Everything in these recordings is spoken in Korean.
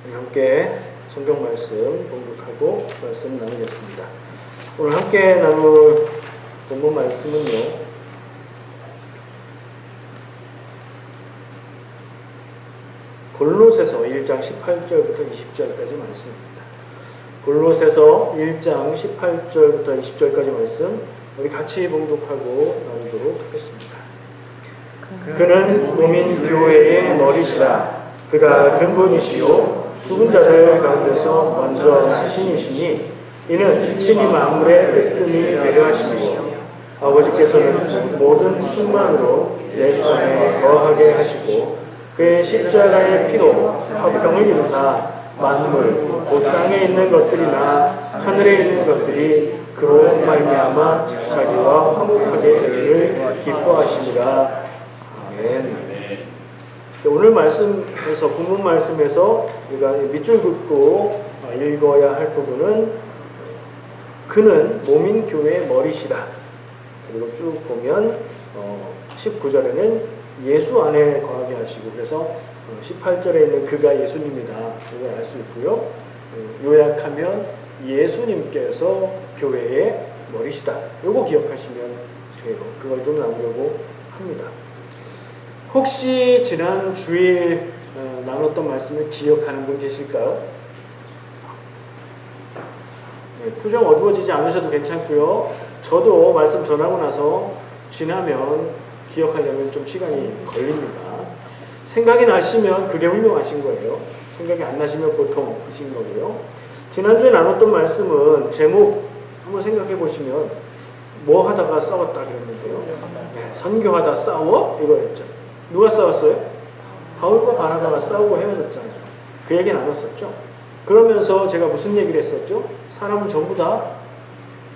우리 함께 성경 말씀 공독하고 말씀 나누겠습니다. 오늘 함께 나눌 본문 말씀은요, 골로새서 1장 18절부터 20절까지 말씀입니다. 골로새서 1장 18절부터 20절까지 말씀 우리 같이 봉독하고 나누도록 하겠습니다. 그는 몸인 교회의 머리시라. 그가 근본이시요 죽은 자들 가운데서 먼저 사신이시니 이는 신이 만물의 으뜸이 되려 하시고 아버지께서는 모든 충만으로 예수 안에 거하게 하시고 그의 십자가의 피로 화평을 이루사 만물 곧 땅에 있는 것들이나 하늘에 있는 것들이 그로 말미암아 자기와 화목하게 되기를 기뻐하시니라. 아멘. 오늘 말씀에서 본문 말씀에서 우리가 밑줄 긋고 읽어야 할 부분은 그는 몸인 교회의 머리시다. 그리고 쭉 보면 19절에는 예수 안에 거하게 하시고, 그래서 18절에 있는 그가 예수님이다, 이걸 알 수 있고요. 요약하면 예수님께서 교회의 머리시다. 요거 기억하시면 돼요. 그걸 좀 나누려고 합니다. 혹시 지난 주일 나눴던 말씀을 기억하는 분 계실까요? 네, 표정 어두워지지 않으셔도 괜찮고요. 저도 말씀 전하고 나서 지나면 기억하려면 좀 시간이 걸립니다. 생각이 나시면 그게 훌륭하신 거예요. 생각이 안 나시면 보통이신 거고요. 지난주에 나눴던 말씀은 제목 한번 생각해 보시면 뭐 하다가 싸웠다 그랬는데요. 네, 선교하다 싸워? 이거였죠. 누가 싸웠어요? 바울과 바나바가 싸우고 헤어졌잖아요. 그 얘기 나눴었죠. 그러면서 제가 무슨 얘기를 했었죠? 사람은 전부 다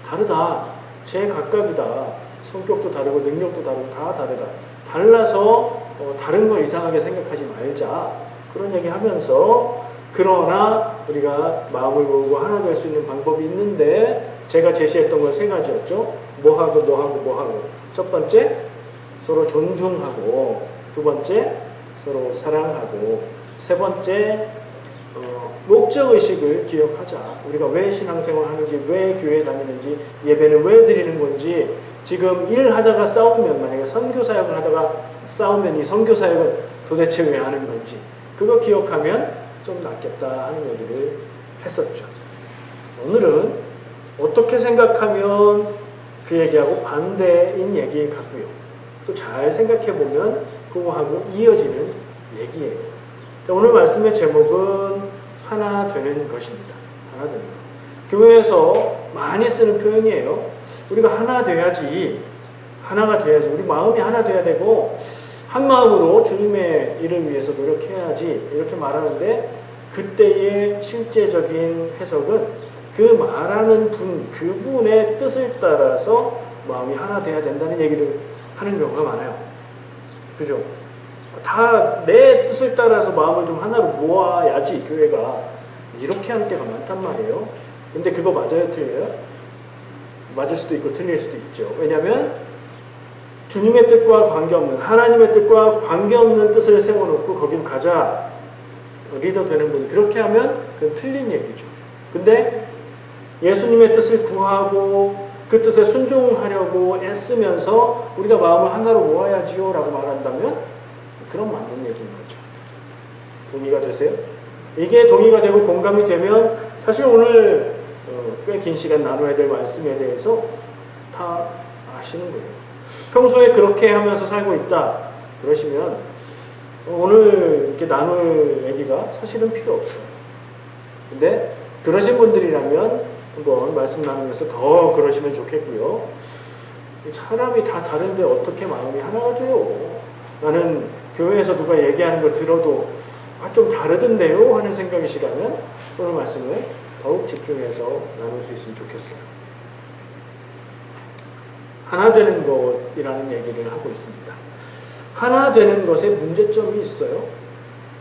다르다. 제각각이다. 성격도 다르고 능력도 다르고 다 다르다. 달라서 다른 걸 이상하게 생각하지 말자. 그런 얘기 하면서, 그러나 우리가 마음을 모으고 하나 될 수 있는 방법이 있는데 제가 제시했던 건 세 가지였죠. 뭐하고. 첫 번째, 서로 존중하고, 두 번째, 서로 사랑하고, 세 번째, 목적의식을 기억하자. 우리가 왜 신앙생활 하는지, 왜 교회 다니는지, 예배는 왜 드리는 건지, 지금 일하다가 싸우면, 만약에 선교사역을 하다가 싸우면 이 선교사역은 도대체 왜 하는 건지, 그거 기억하면 좀 낫겠다 하는 얘기를 했었죠. 오늘은 어떻게 생각하면 그 얘기하고 반대인 얘기 같고요. 또 잘 생각해보면 그거하고 이어지는 얘기예요. 자, 오늘 말씀의 제목은 하나 되는 것입니다. 하나 되는 것. 교회에서 많이 쓰는 표현이에요. 우리가 하나 돼야지, 하나가 돼야지, 우리 마음이 하나 돼야 되고 한 마음으로 주님의 일을 위해서 노력해야지, 이렇게 말하는데, 그때의 실제적인 해석은 그 말하는 분, 그분의 뜻을 따라서 마음이 하나 돼야 된다는 얘기를 하는 경우가 많아요. 그죠? 다 내 뜻을 따라서 마음을 좀 하나로 모아야지 교회가, 이렇게 하는 때가 많단 말이에요. 근데 그거 맞아요, 틀려요? 맞을 수도 있고 틀릴 수도 있죠. 왜냐하면 주님의 뜻과 관계없는, 하나님의 뜻과 관계없는 뜻을 세워놓고 거기로 가자, 리더 되는 분이 그렇게 하면 그건 틀린 얘기죠. 근데 예수님의 뜻을 구하고 그 뜻에 순종하려고 애쓰면서 우리가 마음을 하나로 모아야지요 라고 말한다면 그런 맞는 얘기인 거죠. 동의가 되세요? 이게 동의가 되고 공감이 되면 사실 오늘 꽤 긴 시간 나눠야 될 말씀에 대해서 다 아시는 거예요. 평소에 그렇게 하면서 살고 있다 그러시면 오늘 이렇게 나눌 얘기가 사실은 필요 없어요. 근데 그러신 분들이라면 한번 말씀 나누면서 더 그러시면 좋겠고요. 사람이 다 다른데 어떻게 마음이 하나가 돼요? 나는 교회에서 누가 얘기하는 거 들어도 좀 다르던데요 하는 생각이시라면 오늘 말씀을 더욱 집중해서 나눌 수 있으면 좋겠어요. 하나 되는 것이라는 얘기를 하고 있습니다. 하나 되는 것에 문제점이 있어요.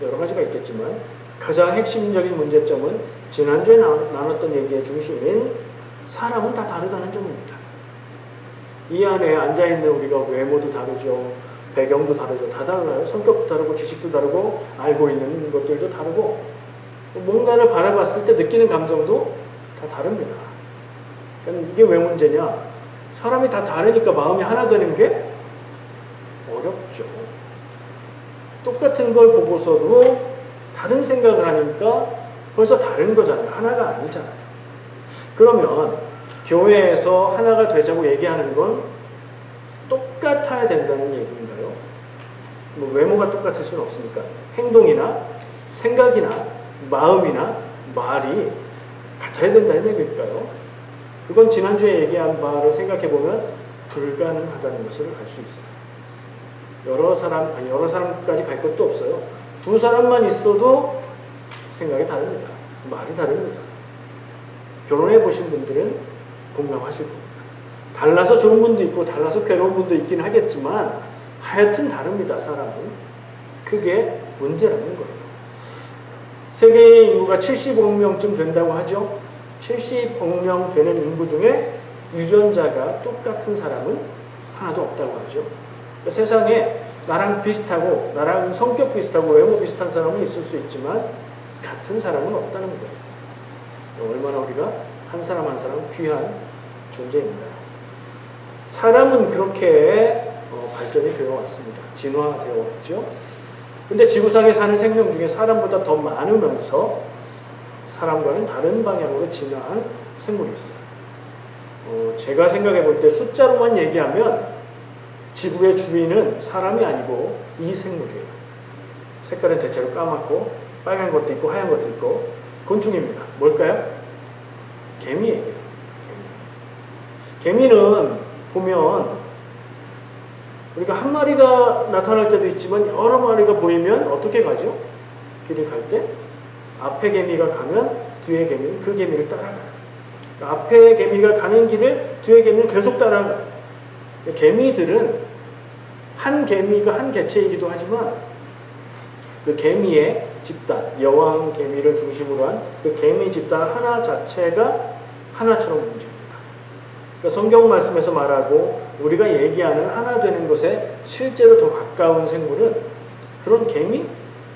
여러 가지가 있겠지만 가장 핵심적인 문제점은 지난주에 나눴던 얘기의 중심인 사람은 다 다르다는 점입니다. 이 안에 앉아있는 우리가 외모도 다르죠. 배경도 다르죠. 다 달라요. 성격도 다르고 지식도 다르고 알고 있는 것들도 다르고 뭔가를 바라봤을 때 느끼는 감정도 다 다릅니다. 그러니까 이게 왜 문제냐? 사람이 다 다르니까 마음이 하나 되는 게 어렵죠. 똑같은 걸 보고서도 다른 생각을 하니까 벌써 다른 거잖아요. 하나가 아니잖아요. 그러면 교회에서 하나가 되자고 얘기하는 건 똑같아야 된다는 얘기인가요? 뭐 외모가 똑같을 수는 없으니까 행동이나 생각이나 마음이나 말이 같아야 된다는 얘기일까요? 그건 지난주에 얘기한 바를 생각해보면 불가능하다는 것을 알 수 있어요. 여러 사람까지 갈 것도 없어요. 두 사람만 있어도 생각이 다릅니다. 말이 다릅니다. 결혼해 보신 분들은 공감하실 겁니다. 달라서 좋은 분도 있고 달라서 괴로운 분도 있긴 하겠지만 하여튼 다릅니다. 사람은. 그게 문제라는 거예요. 세계의 인구가 70억 명쯤 된다고 하죠. 70억 명 되는 인구 중에 유전자가 똑같은 사람은 하나도 없다고 하죠. 그러니까 세상에 나랑 비슷하고 나랑 성격 비슷하고 외모 비슷한 사람은 있을 수 있지만 같은 사람은 없다는 거예요. 얼마나 우리가 한 사람 한 사람 귀한 존재입니다. 사람은 그렇게 발전이 되어 왔습니다. 진화되어 왔죠. 근데 지구상에 사는 생명 중에 사람보다 더 많으면서 사람과는 다른 방향으로 진화한 생물이 있어요. 제가 생각해 볼 때 숫자로만 얘기하면 지구의 주인은 사람이 아니고 이 생물이에요. 색깔은 대체로 까맣고 빨간 것도 있고 하얀 것도 있고 곤충입니다. 뭘까요? 개미예요. 개미는 보면 우리가 한 마리가 나타날 때도 있지만 여러 마리가 보이면 어떻게 가죠? 길을 갈 때 앞에 개미가 가면 뒤에 개미는 그 개미를 따라가요. 앞에 개미가 가는 길을 뒤에 개미는 계속 따라가요. 개미들은 한 개미가 한 개체이기도 하지만 그 개미의 집단, 여왕 개미를 중심으로 한 그 개미 집단 하나 자체가 하나처럼 움직입니다. 그러니까 성경 말씀에서 말하고 우리가 얘기하는 하나 되는 것에 실제로 더 가까운 생물은 그런 개미?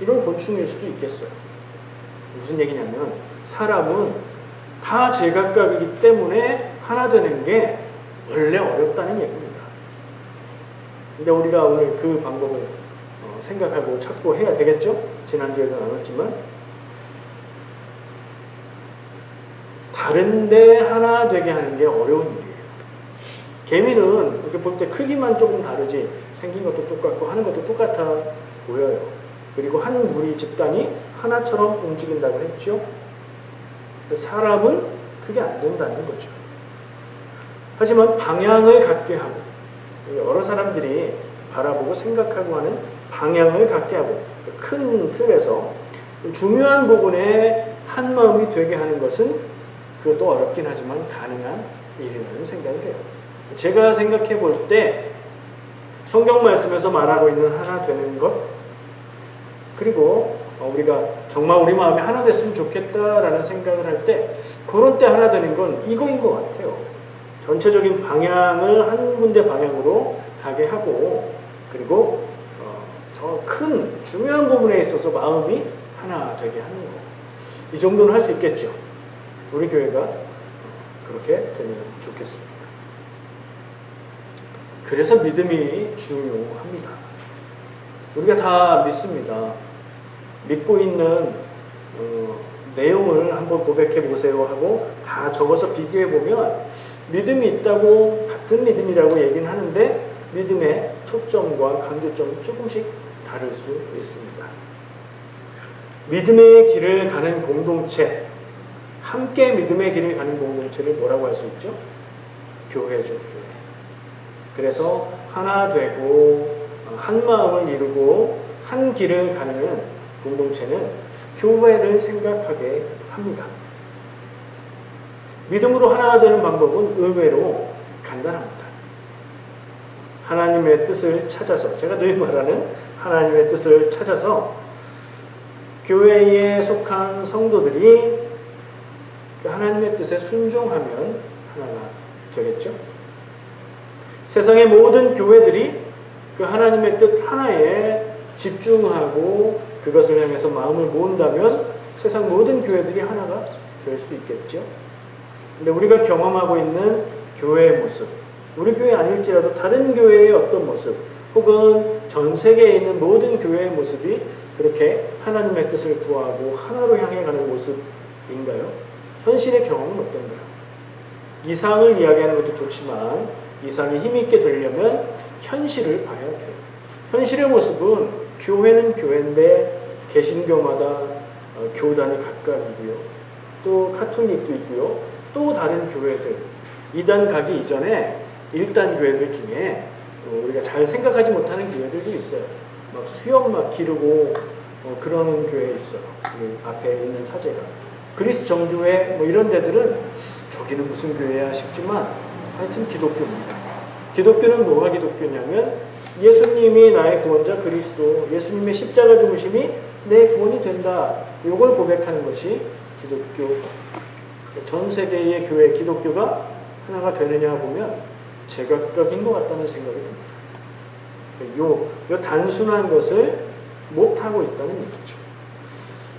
이런 곤충일 수도 있겠어요. 무슨 얘기냐면 사람은 다 제각각이기 때문에 하나 되는 게 원래 어렵다는 얘기입니다. 근데 우리가 오늘 그 방법을 생각하고 찾고 해야 되겠죠? 지난주에도 나눴지만 다른데 하나 되게 하는 게 어려운 일이에요. 개미는 이렇게 볼 때 크기만 조금 다르지 생긴 것도 똑같고 하는 것도 똑같아 보여요. 그리고 한 무리 집단이 하나처럼 움직인다고 했죠. 사람은 그게 안 된다는 거죠. 하지만 방향을 갖게 하고 여러 사람들이 바라보고 생각하고 하는 방향을 갖게 하고 큰 틀에서 중요한 부분에 한 마음이 되게 하는 것은 그것도 어렵긴 하지만 가능한 일이라는 생각을 해요. 제가 생각해 볼 때 성경 말씀에서 말하고 있는 하나 되는 것 그리고 우리가 정말 우리 마음이 하나 됐으면 좋겠다라는 생각을 할 때 그런 때 하나 되는 건 이거인 것 같아요. 전체적인 방향을 한 군데 방향으로 가게 하고 그리고 저 큰 중요한 부분에 있어서 마음이 하나 되게 하는 거. 이 정도는 할 수 있겠죠. 우리 교회가 그렇게 되면 좋겠습니다. 그래서 믿음이 중요합니다. 우리가 다 믿습니다. 믿고 있는 내용을 한번 고백해 보세요 하고 다 적어서 비교해 보면 믿음이 있다고 같은 믿음이라고 얘기는 하는데 믿음의 초점과 강조점이 조금씩 다를 수 있습니다. 믿음의 길을 가는 공동체, 함께 믿음의 길을 가는 공동체를 뭐라고 할 수 있죠? 교회죠, 교회. 그래서 하나 되고 한 마음을 이루고 한 길을 가는 공동체는 교회를 생각하게 합니다. 믿음으로 하나가 되는 방법은 의외로 간단합니다. 하나님의 뜻을 찾아서, 제가 늘 말하는 하나님의 뜻을 찾아서 교회에 속한 성도들이 하나님의 뜻에 순종하면 하나가 되겠죠. 세상의 모든 교회들이 그 하나님의 뜻 하나에 집중하고 그것을 향해서 마음을 모은다면 세상 모든 교회들이 하나가 될 수 있겠죠. 근데 우리가 경험하고 있는 교회의 모습, 우리 교회 아닐지라도 다른 교회의 어떤 모습, 혹은 전 세계에 있는 모든 교회의 모습이 그렇게 하나님의 뜻을 구하고 하나로 향해 가는 모습인가요? 현실의 경험은 어떤가요? 이상을 이야기하는 것도 좋지만 이상이 힘있게 되려면 현실을 봐야 돼요. 현실의 모습은 교회는 교회인데 개신교마다 교단이 각각이고요. 또 카톨릭도 있고요. 또 다른 교회들, 2단 가기 이전에 1단 교회들 중에 우리가 잘 생각하지 못하는 교회들도 있어요. 막 수염 막 기르고 그러는 교회 있어요. 그 앞에 있는 사제가. 그리스 정교회 뭐 이런 데들은 저기는 무슨 교회야 싶지만 하여튼 기독교입니다. 기독교는 뭐가 기독교냐면 예수님이 나의 구원자 그리스도, 예수님의 십자가 죽으심이 내 구원이 된다. 이걸 고백하는 것이 기독교. 전 세계의 교회 기독교가 하나가 되느냐 보면 제각각인 것 같다는 생각이 듭니다. 요 단순한 것을 못하고 있다는 얘기죠.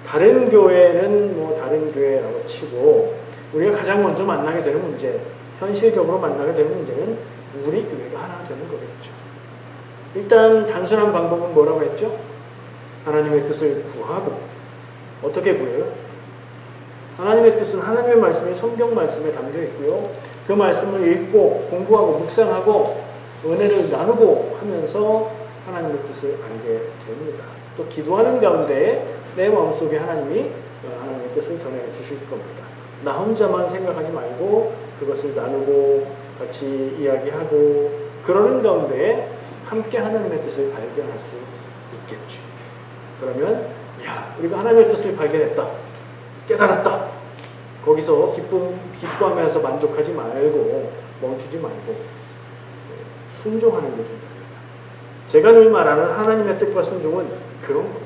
다른 교회는 뭐 다른 교회라고 치고 우리가 가장 먼저 만나게 되는 문제, 현실적으로 만나게 되는 문제는 우리 교회가 하나 되는 거겠죠. 일단 단순한 방법은 뭐라고 했죠? 하나님의 뜻을 구하고. 어떻게 구해요? 하나님의 뜻은 하나님의 말씀이 성경 말씀에 담겨 있고요. 그 말씀을 읽고 공부하고 묵상하고 은혜를 나누고 하면서 하나님의 뜻을 알게 됩니다. 또 기도하는 가운데 내 마음속에 하나님이 하나님의 뜻을 전해 주실 겁니다. 나 혼자만 생각하지 말고 그것을 나누고 같이 이야기하고 그러는 가운데 함께 하나님의 뜻을 발견할 수 있겠죠. 그러면 우리가 하나님의 뜻을 발견했다. 깨달았다. 거기서 기뻐하면서 만족하지 말고 멈추지 말고 순종하는 게 중요합니다. 제가 늘 말하는 하나님의 뜻과 순종은 그런 겁니다.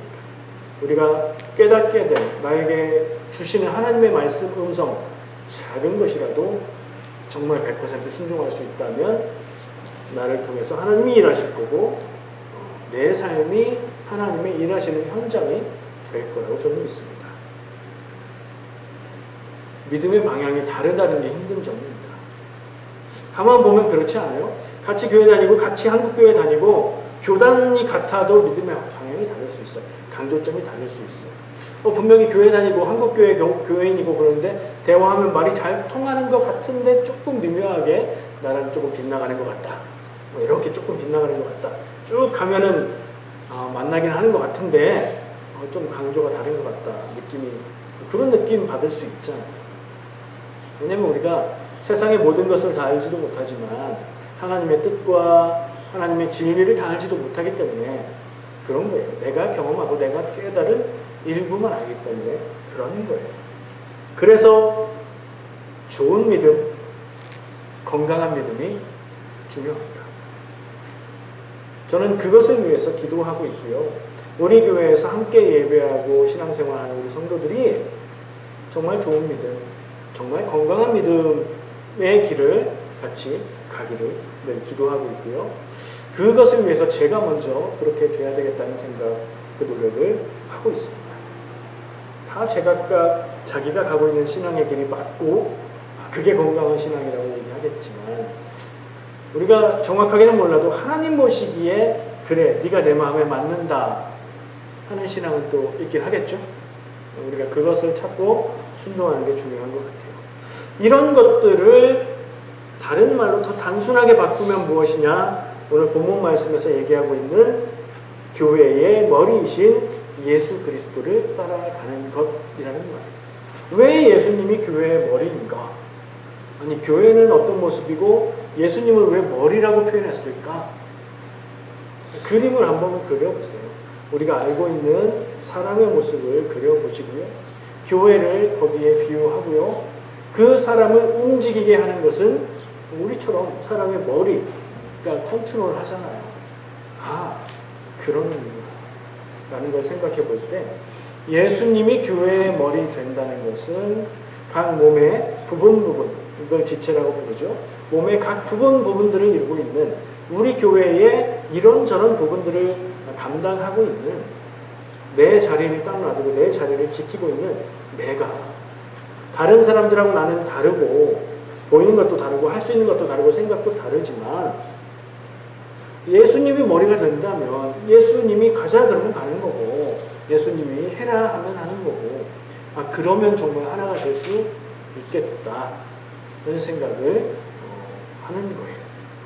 우리가 깨닫게 된 나에게 주시는 하나님의 말씀 음성 작은 것이라도 정말 100% 순종할 수 있다면 나를 통해서 하나님이 일하실 거고 내 삶이 하나님의 일하시는 현장이 될 거라고 저는 믿습니다. 믿음의 방향이 다르다는 게 힘든 점입니다. 가만 보면 그렇지 않아요? 같이 교회 다니고 같이 한국교회 다니고 교단이 같아도 믿음의 방향이 다를 수 있어요. 강조점이 다를 수 있어요. 분명히 교회 다니고 한국교회 교회인이고 그러는데 대화하면 말이 잘 통하는 것 같은데 조금 미묘하게 나랑 조금 빗나가는 것 같다. 이렇게 조금 빗나가는 것 같다. 쭉 가면은 만나긴 하는 것 같은데 좀 강조가 다른 것 같다. 느낌이 그런 느낌 받을 수 있잖아요. 왜냐하면 우리가 세상의 모든 것을 다 알지도 못하지만 하나님의 뜻과 하나님의 진리를 다 알지도 못하기 때문에 그런 거예요. 내가 경험하고 내가 깨달은 일부만 알기 때문에 그런 거예요. 그래서 좋은 믿음, 건강한 믿음이 중요합니다. 저는 그것을 위해서 기도하고 있고요. 우리 교회에서 함께 예배하고 신앙생활하는 우리 성도들이 정말 좋은 믿음, 정말 건강한 믿음의 길을 같이 가기를 늘 기도하고 있고요. 그것을 위해서 제가 먼저 그렇게 돼야 되겠다는 생각, 그 노력을 하고 있습니다. 다 제각각 자기가 가고 있는 신앙의 길이 맞고 그게 건강한 신앙이라고 얘기하겠지만 우리가 정확하게는 몰라도 하나님 보시기에 그래, 네가 내 마음에 맞는다 하는 신앙은 또 있긴 하겠죠. 우리가 그것을 찾고 순종하는 게 중요한 것 같아요. 이런 것들을 다른 말로 더 단순하게 바꾸면 무엇이냐? 오늘 본문 말씀에서 얘기하고 있는 교회의 머리이신 예수 그리스도를 따라가는 것이라는 말이에요. 왜 예수님이 교회의 머리인가? 아니, 교회는 어떤 모습이고 예수님을 왜 머리라고 표현했을까? 그림을 한번 그려보세요. 우리가 알고 있는 사람의 모습을 그려보시고요. 교회를 거기에 비유하고요. 그 사람을 움직이게 하는 것은 우리처럼 사람의 머리가 컨트롤 하잖아요. 그런 의미구나 라는 걸 생각해 볼 때 예수님이 교회의 머리 된다는 것은 각 몸의 부분, 이걸 지체라고 부르죠. 몸의 각 부분들을 이루고 있는 우리 교회의 이런저런 부분들을 감당하고 있는 내 자리를 딱 놔두고 내 자리를 지키고 있는 내가 다른 사람들하고 나는 다르고 보이는 것도 다르고 할 수 있는 것도 다르고 생각도 다르지만 예수님이 머리가 된다면 예수님이 가자 그러면 가는 거고 예수님이 해라 하면 하는 거고 그러면 정말 하나가 될 수 있겠다 이런 생각을 하는 거예요.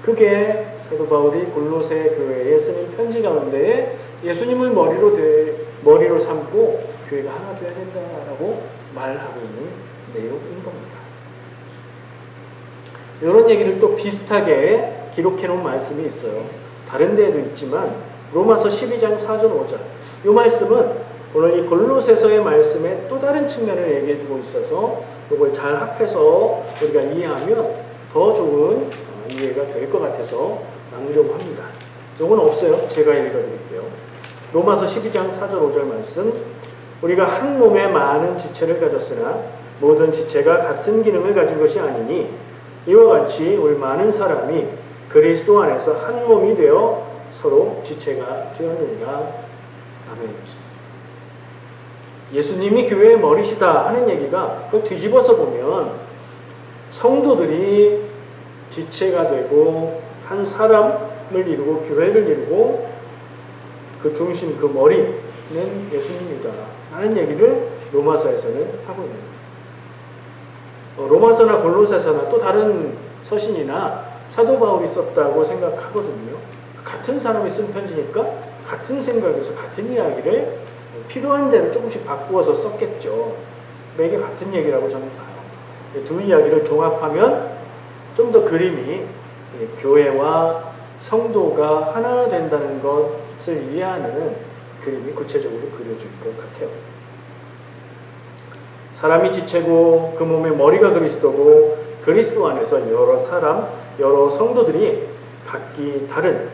그게 사도 바울이 골로새 교회에 쓰는 편지 가운데 예수님을 머리로 삼고 교회가 하나 되어야 된다라고 말하고 있는 내용인 겁니다. 이런 얘기를 또 비슷하게 기록해 놓은 말씀이 있어요. 다른 데에도 있지만 로마서 12장 4절 5절 이 말씀은 오늘 이 골로새서의 말씀의 또 다른 측면을 얘기해 주고 있어서 이걸 잘 합해서 우리가 이해하면 더 좋은 이해가 될 것 같아서 나누려고 합니다. 이건 없어요. 제가 읽어드릴게요. 로마서 12장 4절 5절 말씀 우리가 한 몸에 많은 지체를 가졌으나 모든 지체가 같은 기능을 가진 것이 아니니 이와 같이 우리 많은 사람이 그리스도 안에서 한 몸이 되어 서로 지체가 되었느니라. 아멘. 예수님이 교회의 머리시다 하는 얘기가 그걸 뒤집어서 보면 성도들이 지체가 되고 한 사람을 이루고 교회를 이루고 그 중심, 그 머리는 예수님이다 하는 얘기를 로마서에서는 하고 있는 거예요. 로마서나 골로새서나 또 다른 서신이나 사도 바울이 썼다고 생각하거든요. 같은 사람이 쓴 편지니까 같은 생각에서 같은 이야기를 필요한 대로 조금씩 바꾸어서 썼겠죠. 이게 같은 얘기라고 저는 봐요. 두 이야기를 종합하면 좀 더 그림이 교회와 성도가 하나 된다는 것을 이해하는 그림이 구체적으로 그려질 것 같아요. 사람이 지체고 그 몸의 머리가 그리스도고 그리스도 안에서 여러 사람, 여러 성도들이 각기 다른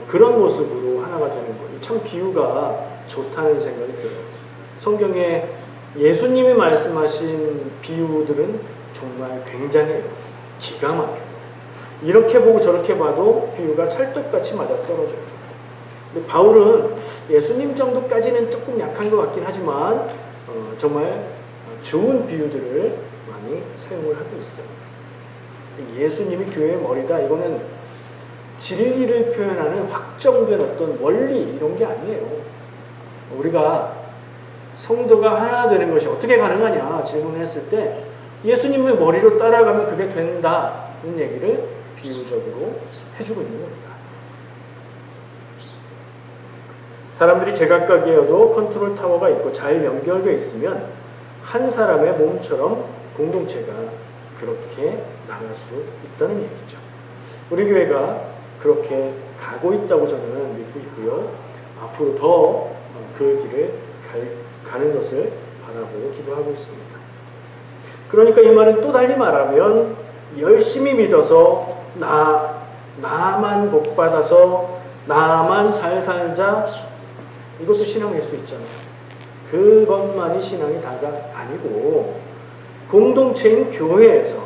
그런 모습으로 하나가 되는 거예요. 참 비유가 좋다는 생각이 들어요. 성경에 예수님이 말씀하신 비유들은 정말 굉장해요. 기가 막혀요. 이렇게 보고 저렇게 봐도 비유가 찰떡같이 맞아떨어져요. 근데 바울은 예수님 정도까지는 조금 약한 것 같긴 하지만 정말 좋은 비유들을 많이 사용을 하고 있어요. 예수님이 교회의 머리다. 이거는 진리를 표현하는 확정된 어떤 원리 이런 게 아니에요. 우리가 성도가 하나 되는 것이 어떻게 가능하냐 질문을 했을 때 예수님의 머리로 따라가면 그게 된다는 얘기를 비유적으로 해주고 있는 겁니다. 사람들이 제각각이어도 컨트롤 타워가 있고 잘 연결되어 있으면 한 사람의 몸처럼 공동체가 그렇게 나갈 수 있다는 얘기죠. 우리 교회가 그렇게 가고 있다고 저는 믿고 있고요. 앞으로 더 그 길을 가는 것을 바라보고 기도하고 있습니다. 그러니까 이 말은 또 달리 말하면 열심히 믿어서 나만 복받아서 나만 잘 살자 이것도 신앙일 수 있잖아요. 그것만이 신앙이 다가 아니고 공동체인 교회에서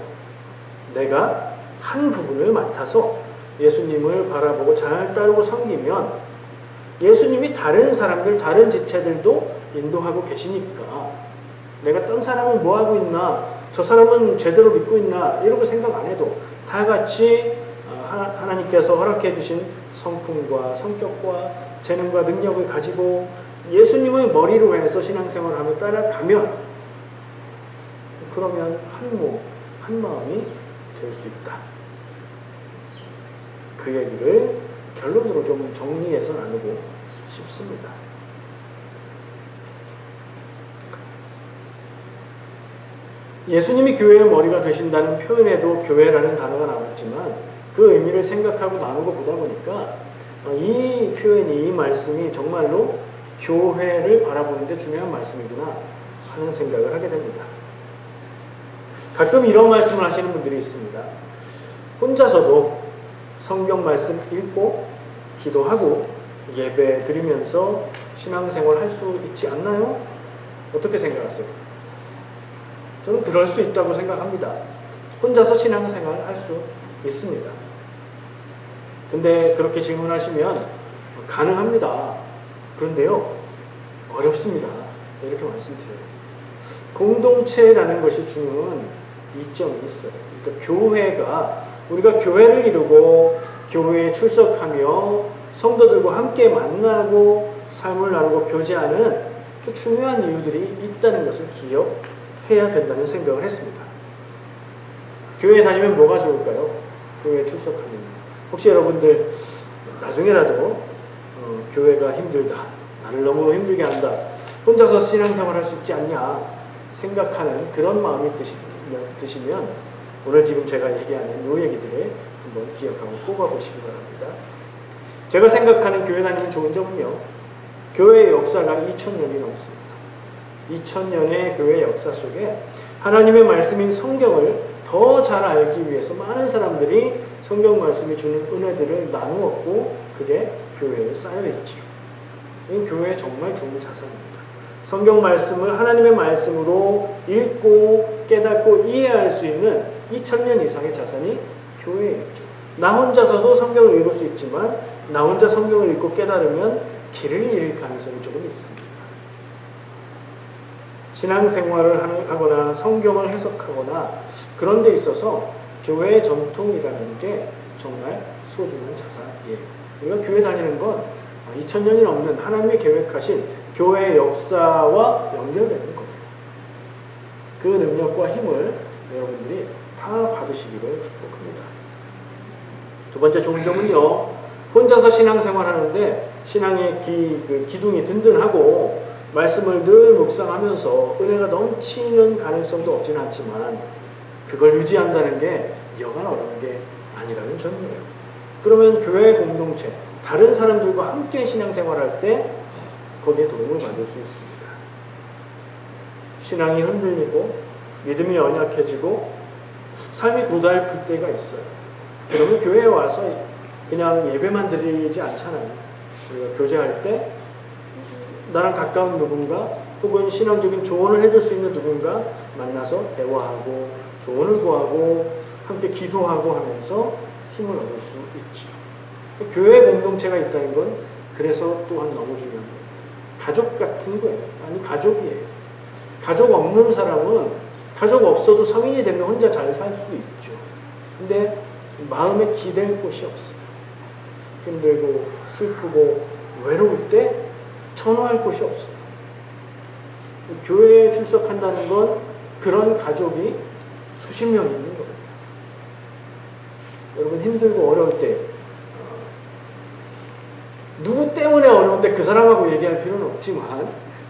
내가 한 부분을 맡아서 예수님을 바라보고 잘 따르고 섬기면 예수님이 다른 사람들, 다른 지체들도 인도하고 계시니까 내가 딴 사람은 뭐하고 있나, 저 사람은 제대로 믿고 있나 이런 생각 안 해도 다 같이 하나님께서 허락해 주신 성품과 성격과 재능과 능력을 가지고 예수님을 머리로 해서 신앙생활을 하며 따라가면 그러면 한 몸, 한 마음이 될 수 있다. 그 얘기를 결론으로 좀 정리해서 나누고 싶습니다. 예수님이 교회의 머리가 되신다는 표현에도 교회라는 단어가 나왔지만 그 의미를 생각하고 나누고 보다 보니까 이 표현이, 이 말씀이 정말로 교회를 바라보는 데 중요한 말씀이구나 하는 생각을 하게 됩니다. 가끔 이런 말씀을 하시는 분들이 있습니다. 혼자서도 성경 말씀 읽고 기도하고 예배 드리면서 신앙생활 할 수 있지 않나요? 어떻게 생각하세요? 저는 그럴 수 있다고 생각합니다. 혼자서 신앙생활 할 수 있습니다. 근데 그렇게 질문하시면 가능합니다. 그런데요, 어렵습니다. 이렇게 말씀드려요. 공동체라는 것이 주는 이점이 있어요. 그러니까 교회가, 우리가 교회를 이루고 교회에 출석하며 성도들과 함께 만나고 삶을 나누고 교제하는 그 중요한 이유들이 있다는 것을 기억해야 된다는 생각을 했습니다. 교회에 다니면 뭐가 좋을까요? 교회에 출석하면. 혹시 여러분들 나중에라도 교회가 힘들다, 나를 너무 힘들게 한다, 혼자서 신앙생활 할 수 있지 않냐 생각하는 그런 마음이 드시면 오늘 지금 제가 얘기하는 이 얘기들을 한번 기억하고 꼽아보시기 바랍니다. 제가 생각하는 교회 다니면 좋은 점은요, 교회의 역사가 2000년이 넘습니다. 2000년의 교회 역사 속에 하나님의 말씀인 성경을 더 잘 알기 위해서 많은 사람들이 성경 말씀이 주는 은혜들을 나누었고 그게 교회에 쌓여있지요. 이 교회에 정말 좋은 자산입니다. 성경 말씀을 하나님의 말씀으로 읽고 깨닫고 이해할 수 있는 2000년 이상의 자산이 교회에 있죠. 나 혼자서도 성경을 읽을 수 있지만 나 혼자 성경을 읽고 깨달으면 길을 잃을 가능성이 조금 있습니다. 신앙생활을 하거나 성경을 해석하거나 그런 데 있어서 교회의 전통이라는 게 정말 소중한 자산이에요. 우리가 교회 다니는 건 2000년이 넘는 하나님이 계획하신 교회의 역사와 연결되는 거예요. 그 능력과 힘을 여러분들이 다 받으시기를 축복합니다. 두 번째 좋은 점은요, 혼자서 신앙생활 하는데 신앙의 기둥이 든든하고 말씀을 늘 묵상하면서 은혜가 넘치는 가능성도 없지는 않지만 그걸 유지한다는 게 여간 어려운 게 아니라는 점이에요. 그러면 교회 공동체, 다른 사람들과 함께 신앙생활할 때 거기에 도움을 받을 수 있습니다. 신앙이 흔들리고 믿음이 연약해지고 삶이 고달플 때가 있어요. 그러면 교회에 와서 그냥 예배만 드리지 않잖아요. 우리가 교제할 때 나랑 가까운 누군가 혹은 신앙적인 조언을 해줄 수 있는 누군가 만나서 대화하고 조언을 구하고 함께 기도하고 하면서 힘을 얻을 수 있죠. 교회 공동체가 있다는 건 그래서 또한 너무 중요한 거예요. 가족 같은 거예요. 아니 가족이에요. 가족 없는 사람은 가족 없어도 성인이 되면 혼자 잘 살 수 있죠. 근데 마음에 기댈 곳이 없어요. 힘들고 슬프고 외로울 때 전화할 곳이 없어요. 교회에 출석한다는 건 그런 가족이 수십 명 있는 겁니다. 여러분 힘들고 어려울 때 누구 때문에 어려운데 그 사람하고 얘기할 필요는 없지만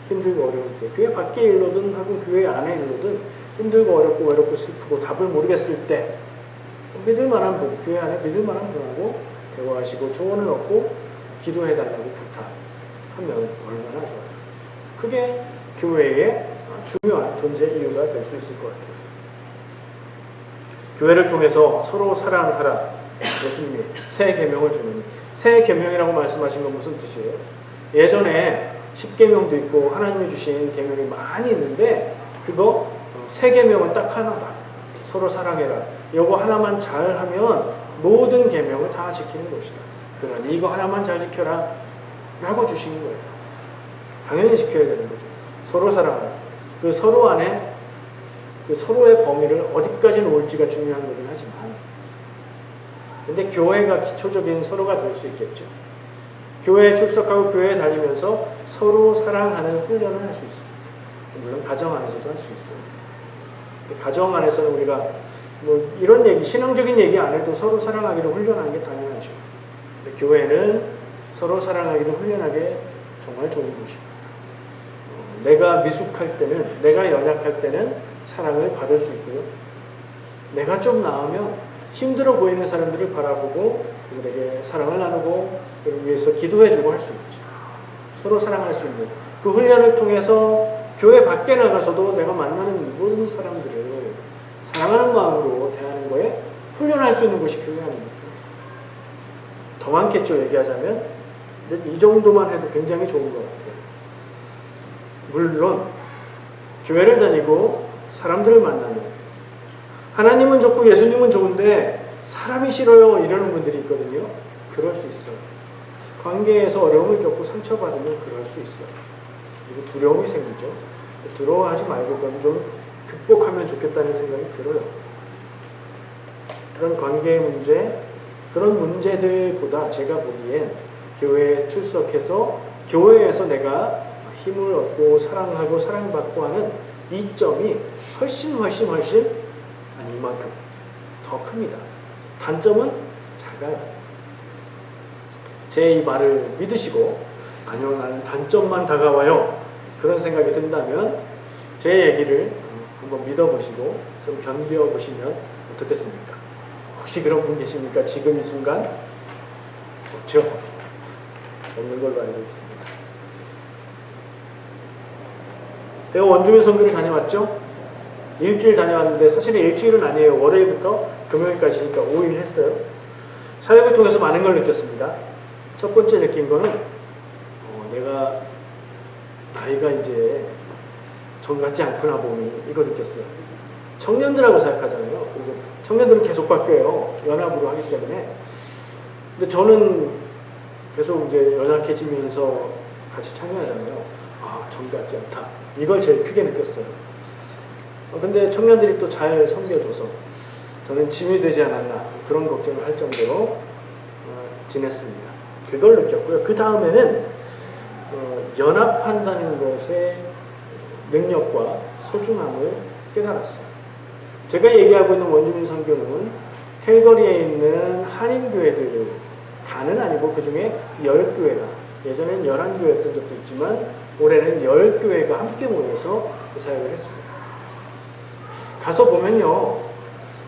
힘들고 어려울 때 교회 밖의 일로든 하고 교회 안의 일로든 힘들고 어렵고 외롭고 슬프고 답을 모르겠을 때 믿을만한 분, 교회 안에 믿을만한 분하고 대화하시고 조언을 얻고 기도해달라고 부탁하면 얼마나 좋아요. 그게 교회의 중요한 존재 이유가 될 수 있을 것 같아요. 교회를 통해서 서로 사랑하라. 예수님이 새 계명을 주느니. 새 계명이라고 말씀하신 건 무슨 뜻이에요? 예전에 10계명도 있고 하나님이 주신 계명이 많이 있는데 그거 새 계명은 딱 하나다. 서로 사랑해라. 이거 하나만 잘하면 모든 계명을 다 지키는 것이다. 그러니 이거 하나만 잘 지켜라 라고 주신 거예요. 당연히 지켜야 되는 거죠. 서로 사랑하라. 그 서로 안에 그 서로의 범위를 어디까지 놓을지가 중요한 거긴 하지만 근데 교회가 기초적인 서로가 될 수 있겠죠. 교회에 출석하고 교회에 다니면서 서로 사랑하는 훈련을 할 수 있습니다. 물론 가정 안에서도 할 수 있어요. 가정 안에서는 우리가 뭐 이런 얘기, 신앙적인 얘기 안 해도 서로 사랑하기를 훈련하는 게 당연하죠. 근데 교회는 서로 사랑하기를 훈련하게 정말 좋은 곳입니다. 내가 미숙할 때는, 내가 연약할 때는 사랑을 받을 수 있고요. 내가 좀 나으면 힘들어 보이는 사람들을 바라보고 그들에게 사랑을 나누고 그를 위해서 기도해주고 할 수 있죠. 서로 사랑할 수 있는 그 훈련을 통해서 교회 밖에 나가서도 내가 만나는 모든 사람들을 사랑하는 마음으로 대하는 거에 훈련할 수 있는 것이 교회 아닙니까? 더 많겠죠, 얘기하자면. 근데 이 정도만 해도 굉장히 좋은 것 같아요. 물론 교회를 다니고 사람들을 만나면 하나님은 좋고 예수님은 좋은데 사람이 싫어요 이러는 분들이 있거든요. 그럴 수 있어요. 관계에서 어려움을 겪고 상처받으면 그럴 수 있어요. 그리고 두려움이 생기죠. 두려워하지 말고 그건 좀 극복하면 좋겠다는 생각이 들어요. 그런 관계의 문제, 그런 문제들보다 제가 보기엔 교회에 출석해서 교회에서 내가 힘을 얻고 사랑하고 사랑받고 하는 이점이 훨씬 아니 이만큼 더 큽니다. 단점은 작아요. 제 이 말을 믿으시고 아니요 나는 단점만 다가와요 그런 생각이 든다면 제 얘기를 한번 믿어보시고 좀 견뎌보시면 어떻겠습니까? 혹시 그런 분 계십니까? 지금 이 순간? 없죠? 없는 걸로 알고 있습니다. 제가 원주민 선교를 다녀왔죠? 일주일 다녀왔는데 사실은 일주일은 아니에요. 월요일부터 금요일까지니까 5일 했어요. 사역을 통해서 많은 걸 느꼈습니다. 첫 번째 느낀 거는 내가 나이가 이제 전 같지 않구나 보니 이거 느꼈어요. 청년들하고 사역하잖아요. 그리고 청년들은 계속 바뀌어요. 연합으로 하기 때문에. 근데 저는 계속 이제 연약해지면서 같이 참여하잖아요. 아, 전 같지 않다. 이걸 제일 크게 느꼈어요. 근데 청년들이 또 잘 섬겨줘서 저는 짐이 되지 않았나 그런 걱정을 할 정도로 지냈습니다. 그걸 느꼈고요. 그 다음에는 연합한다는 것의 능력과 소중함을 깨달았어요. 제가 얘기하고 있는 원주민 선교는 캘거리에 있는 한인교회들 다는 아니고 그 중에 10교회가 예전엔 11교회였던 적도 있지만 올해는 10교회가 함께 모여서 그 사역을 했습니다. 가서 보면요.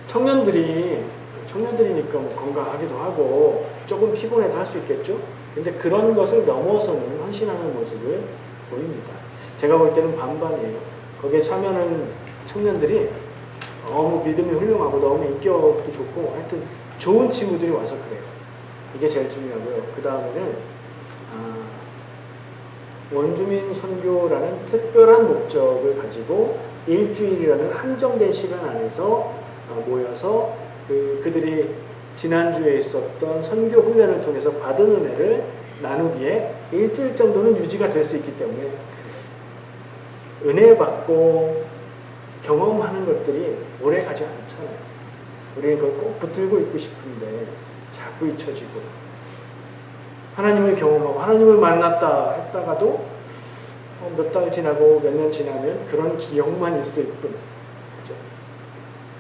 청년들이니까 뭐 건강하기도 하고 조금 피곤해도 할 수 있겠죠. 근데 그런 것을 넘어서는 헌신하는 모습을 보입니다. 제가 볼 때는 반반이에요. 거기에 참여하는 청년들이 너무 믿음이 훌륭하고 너무 인격도 좋고 하여튼 좋은 친구들이 와서 그래요. 이게 제일 중요하고요. 그 다음에는 원주민 선교라는 특별한 목적을 가지고 일주일이라는 한정된 시간 안에서 모여서 그들이 지난주에 있었던 선교 훈련을 통해서 받은 은혜를 나누기에 일주일 정도는 유지가 될 수 있기 때문에 은혜 받고 경험하는 것들이 오래 가지 않잖아요. 우리는 그걸 꼭 붙들고 있고 싶은데 자꾸 잊혀지고 하나님을 경험하고 하나님을 만났다 했다가도 몇 달 지나고 몇 년 지나면 그런 기억만 있을 뿐. 그렇죠?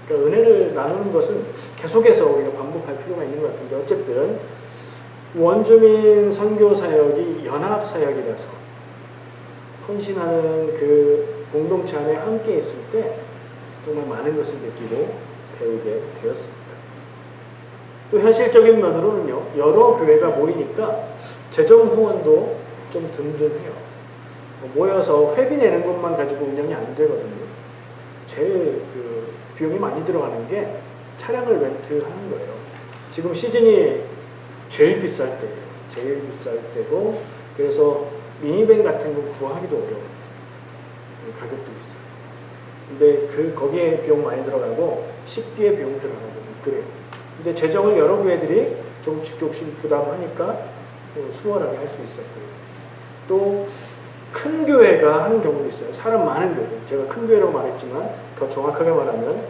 그러니까 은혜를 나누는 것은 계속해서 우리가 반복할 필요가 있는 것 같은데 어쨌든 원주민 선교 사역이 연합 사역이라서 헌신하는 그 공동체 안에 함께 있을 때 정말 많은 것을 느끼고 배우게 되었습니다. 또 현실적인 면으로는요. 여러 교회가 모이니까 재정 후원도 좀 든든해요. 모여서 회비 내는 것만 가지고 운영이 안 되거든요. 제일 비용이 많이 들어가는 게 차량을 렌트하는 거예요. 지금 시즌이 제일 비쌀 때고 그래서 미니밴 같은 거 구하기도 어려워요. 가격도 비싸요. 근데 거기에 비용 많이 들어가고 식비에 비용 들어가고 그래요. 근데 재정을 여러 교회들이 조금씩 부담하니까 수월하게 할 수 있었고요. 또 큰 교회가 하는 경우도 있어요. 사람 많은 교회. 제가 큰 교회라고 말했지만 더 정확하게 말하면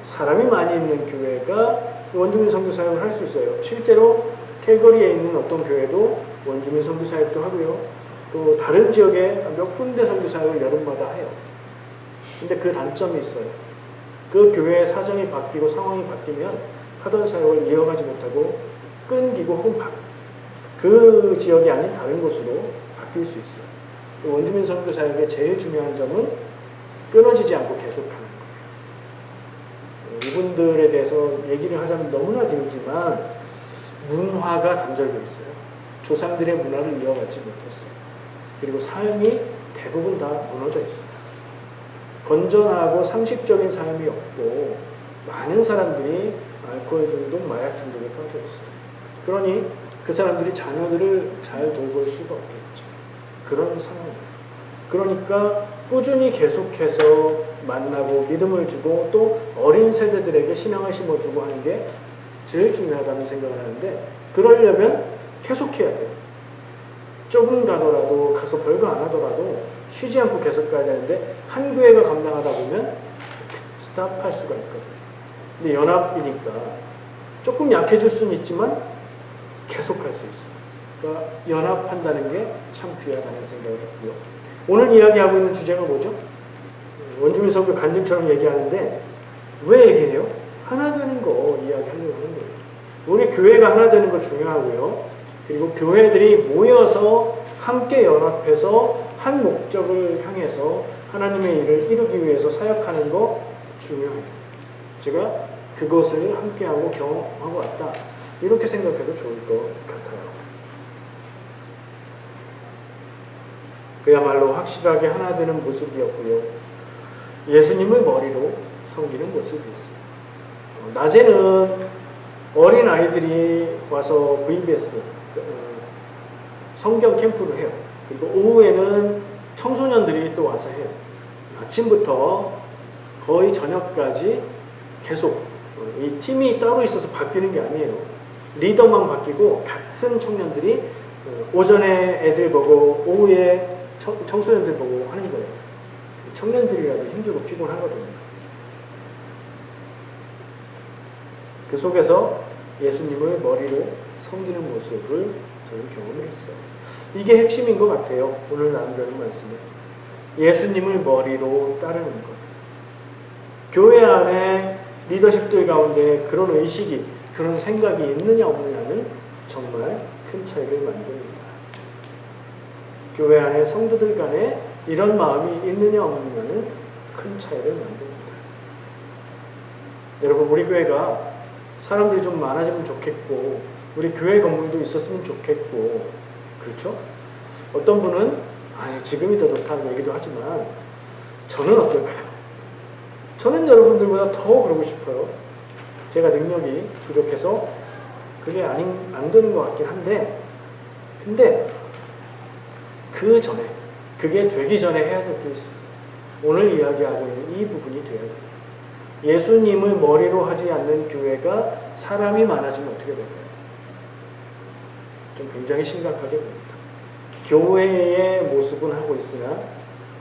사람이 많이 있는 교회가 원주민 선교 사역을 할 수 있어요. 실제로 캘거리에 있는 어떤 교회도 원주민 선교 사역도 하고요. 또 다른 지역에 몇 군데 선교 사역을 여름마다 해요. 근데 그 단점이 있어요. 그 교회의 사정이 바뀌고 상황이 바뀌면 하던 사역을 이어가지 못하고 끊기고 혹은 그 지역이 아닌 다른 곳으로 바뀔 수 있어요. 원주민 선교 사역의 제일 중요한 점은 끊어지지 않고 계속하는 거예요. 이분들에 대해서 얘기를 하자면 너무나 길지만 문화가 단절되어 있어요. 조상들의 문화를 이어가지 못했어요. 그리고 삶이 대부분 다 무너져 있어요. 건전하고 상식적인 삶이 없고 많은 사람들이 알코올 중독, 마약 중독에 빠져 있어요. 그러니 그 사람들이 자녀들을 잘 돌볼 수가 없겠죠. 그런 상황이에요. 그러니까 꾸준히 계속해서 만나고 믿음을 주고 또 어린 세대들에게 신앙을 심어주고 하는 게 제일 중요하다는 생각을 하는데 그러려면 계속해야 돼요. 조금 가더라도 가서 별거 안 하더라도 쉬지 않고 계속 가야 되는데 한 교회가 감당하다 보면 스탑할 수가 있거든요. 근데 연합이니까 조금 약해질 수는 있지만 계속 할 수 있어요. 그러니까 연합한다는 게 참 귀하다는 생각을 했고요. 오늘 이야기하고 있는 주제가 뭐죠? 원주민 선교 간증처럼 얘기하는데 왜 얘기해요? 하나 되는 거 이야기하려고 하는 거예요. 우리 교회가 하나 되는 거 중요하고요. 그리고 교회들이 모여서 함께 연합해서 한 목적을 향해서 하나님의 일을 이루기 위해서 사역하는 거 중요해요. 제가 그것을 함께하고 경험하고 왔다. 이렇게 생각해도 좋을 것 같아요. 그야말로 확실하게 하나 되는 모습이었고요. 예수님을 머리로 섬기는 모습이었어요. 낮에는 어린 아이들이 와서 VBS 성경 캠프를 해요. 그리고 오후에는 청소년들이 또 와서 해요. 아침부터 거의 저녁까지 계속 이 팀이 따로 있어서 바뀌는 게 아니에요. 리더만 바뀌고 같은 청년들이 오전에 애들 보고 오후에 청소년들 보고 하는 거예요. 청년들이라도 힘들고 피곤하거든요. 그 속에서 예수님을 머리로 섬기는 모습을 저는 경험을 했어요. 이게 핵심인 것 같아요. 오늘 나누려는 말씀은 예수님을 머리로 따르는 것. 교회 안에 리더십들 가운데 그런 의식이, 그런 생각이 있느냐 없느냐는 정말 큰 차이를 만듭니다. 교회 안에 성도들 간에 이런 마음이 있느냐 없느냐는 큰 차이를 만듭니다. 여러분, 우리 교회가 사람들이 좀 많아지면 좋겠고 우리 교회 건물도 있었으면 좋겠고 그렇죠? 어떤 분은 지금이 더 좋다는 얘기도 하지만 저는 어떨까요? 저는 여러분들보다 더 그러고 싶어요. 제가 능력이 부족해서 그게 안 되는 것 같긴 한데 근데 그 전에 그게 되기 전에 해야 될 게 있습니다. 오늘 이야기하고 있는 이 부분이 돼야 돼요. 예수님을 머리로 하지 않는 교회가 사람이 많아지면 어떻게 될까요? 좀 굉장히 심각하게 봅니다. 교회의 모습은 하고 있으나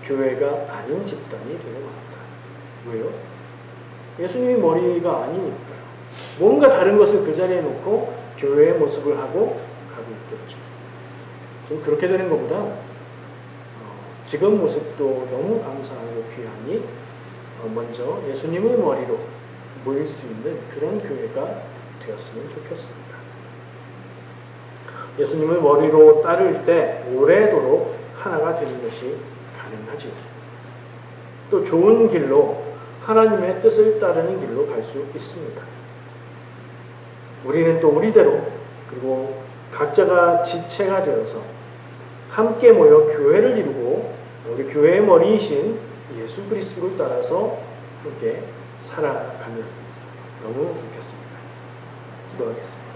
교회가 아닌 집단이 되는 겁니다. 왜요? 예수님이 머리가 아니니까요. 뭔가 다른 것을 그 자리에 놓고 교회의 모습을 하고 가고 있겠죠. 좀 그렇게 되는 것보다 지금 모습도 너무 감사하고 귀하니 먼저 예수님을 머리로 모일 수 있는 그런 교회가 되었으면 좋겠습니다. 예수님을 머리로 따를 때 오래도록 하나가 되는 것이 가능하지요. 또 좋은 길로 하나님의 뜻을 따르는 길로 갈 수 있습니다. 우리는 또 우리대로 그리고 각자가 지체가 되어서 함께 모여 교회를 이루고 우리 교회의 머리이신 예수 그리스도를 따라서 함께 살아가면 너무 좋겠습니다. 기도하겠습니다.